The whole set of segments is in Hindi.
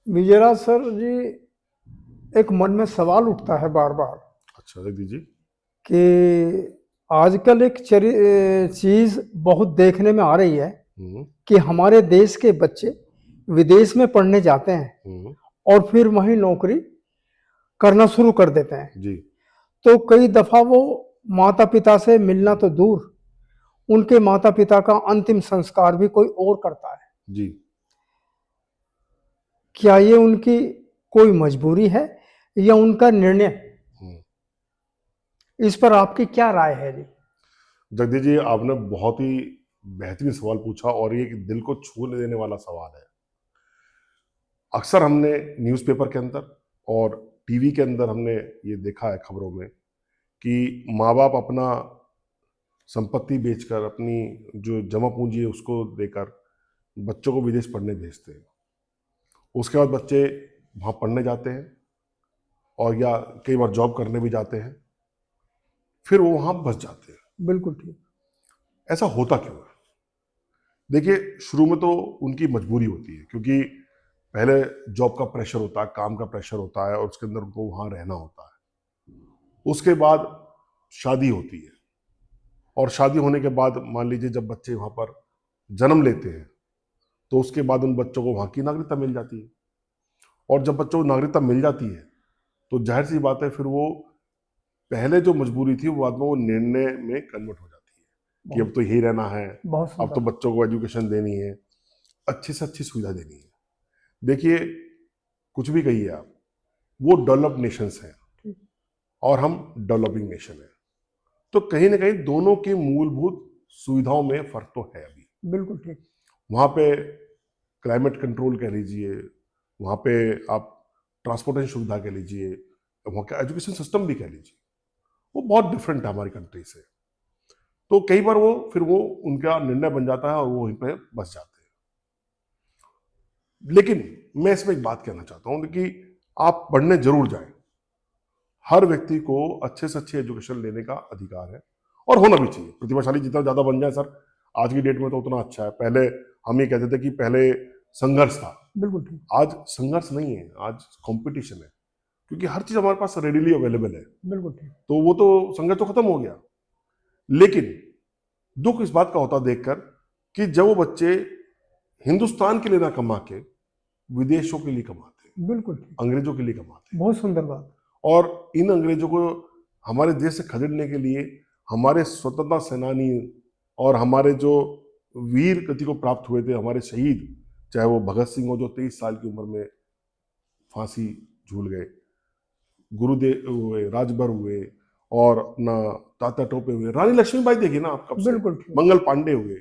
विजयराज सर जी, एक मन में सवाल उठता है बार बार अच्छा लिख दीजिए। कि आजकल एक चीज बहुत देखने में आ रही है हम्म। कि हमारे देश के बच्चे विदेश में पढ़ने जाते हैं हम्म। और फिर वहीं नौकरी करना शुरू कर देते हैं। जी। तो कई दफा वो माता पिता से मिलना तो दूर, उनके माता पिता का अंतिम संस्कार भी कोई और करता है। जी। क्या ये उनकी कोई मजबूरी है या उनका निर्णय? हम्म। इस पर आपकी क्या राय है जी? जगदीश जी, आपने बहुत ही बेहतरीन सवाल पूछा और ये एक दिल को छू लेने वाला सवाल है। अक्सर हमने न्यूज़पेपर के अंदर और टीवी के अंदर हमने ये देखा है खबरों में कि माँ बाप अपना संपत्ति बेचकर, अपनी जो जमा पूंजी है उसको देकर बच्चों को विदेश पढ़ने भेजते हैं। उसके बाद बच्चे वहाँ पढ़ने जाते हैं और या कई बार जॉब करने भी जाते हैं, फिर वो वहाँ बस जाते हैं। बिल्कुल ठीक। ऐसा होता क्यों है? देखिए, शुरू में तो उनकी मजबूरी होती है, क्योंकि पहले जॉब का प्रेशर होता है, काम का प्रेशर होता है और उसके अंदर उनको वहाँ रहना होता है। उसके बाद शादी होती है और शादी होने के बाद मान लीजिए जब बच्चे वहाँ पर जन्म लेते हैं तो उसके बाद उन बच्चों को वहाँ की नागरिकता मिल जाती है। और जब बच्चों को नागरिकता मिल जाती है तो जाहिर सी बात है, फिर वो पहले जो मजबूरी थी वो बाद में वो निर्णय में कन्वर्ट हो जाती है कि अब तो यही रहना है, बहुत अब तो सुंदर। बच्चों को एजुकेशन देनी है, अच्छी से अच्छी सुविधा देनी है। देखिए, कुछ भी कहिए आप, वो डेवलप्ड नेशंस हैं और हम डेवलपिंग नेशन है, तो कहीं ना कहीं दोनों की मूलभूत सुविधाओं में फर्क तो है अभी। बिल्कुल ठीक। वहाँ पे क्लाइमेट कंट्रोल कह लीजिए, वहाँ पे आप ट्रांसपोर्टेशन सुविधा कह लीजिए, वहाँ का एजुकेशन सिस्टम भी कह लीजिए, वो बहुत डिफरेंट है हमारी कंट्री से। तो कई बार वो फिर वो उनका निर्णय बन जाता है और वो वहीं पे बस जाते हैं। लेकिन मैं इसमें एक बात कहना चाहता हूँ कि आप पढ़ने जरूर जाएं। हर व्यक्ति को अच्छे से अच्छी एजुकेशन लेने का अधिकार है और होना भी चाहिए। प्रतिभाशाली जितना ज्यादा बन जाए सर, आज की डेट में तो उतना अच्छा है। पहले हम ये कहते थे कि पहले संघर्ष था, बिल्कुल ठीक। आज संघर्ष नहीं है, आज कंपटीशन है, क्योंकि हर चीज हमारे पास रेडिली अवेलेबल है। बिल्कुल ठीक। तो वो तो संघर्ष तो खत्म हो गया। लेकिन दुख इस बात का होता देखकर कि जब वो बच्चे हिंदुस्तान के लिए ना कमा के विदेशों के लिए कमाते हैं, बिल्कुल ठीक। अंग्रेजों के लिए कमाते हैं, बहुत सुंदर बात। और इन अंग्रेजों को हमारे देश से खदेड़ने के लिए हमारे स्वतंत्रता सेनानी और हमारे जो वीर गति को प्राप्त हुए थे, हमारे शहीद, चाहे वो भगत सिंह हो जो 23 साल की उम्र में फांसी झूल गए, गुरुदेव हुए, राजभर हुए, और अपना तात्या टोपे हुए, रानी लक्ष्मीबाई देखिए ना आप कब से, बिल्कुल ठीक। मंगल पांडे हुए,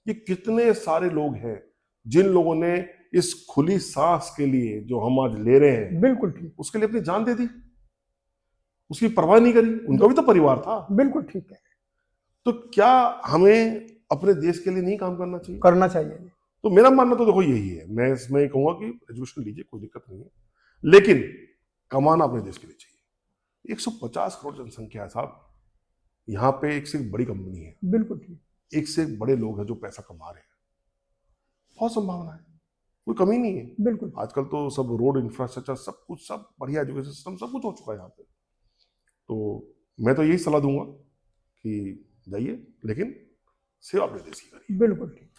ये कितने सारे लोग हैं जिन लोगों ने इस खुली सांस के लिए जो हम आज ले रहे हैं बिल्कुल ठीक। उसके लिए अपनी जान दे दी, उसकी परवाह नहीं करी। उनका भी तो परिवार था। बिल्कुल ठीक है। तो क्या हमें अपने देश के लिए नहीं काम करना चाहिए? करना चाहिए। तो मेरा मानना तो देखो यही है, मैं इसमें कहूंगा कि एजुकेशन लीजिए, कोई दिक्कत नहीं है, लेकिन कमाना अपने देश के लिए चाहिए। 150 करोड़ जनसंख्या है साहब, यहाँ पे एक से एक बड़ी कंपनी है, बिल्कुल ठीक। एक से एक बड़े लोग हैं जो पैसा कमा रहे हैं, बहुत संभावना है, कोई कमी नहीं है। बिल्कुल। आजकल तो सब रोड इंफ्रास्ट्रक्चर सब कुछ, सब बढ़िया, एजुकेशन सिस्टम सब कुछ हो चुका है यहाँ पे। तो मैं तो यही सलाह दूंगा कि जाइए, लेकिन सेवा अपने देश की करिए। बिल्कुल ठीक।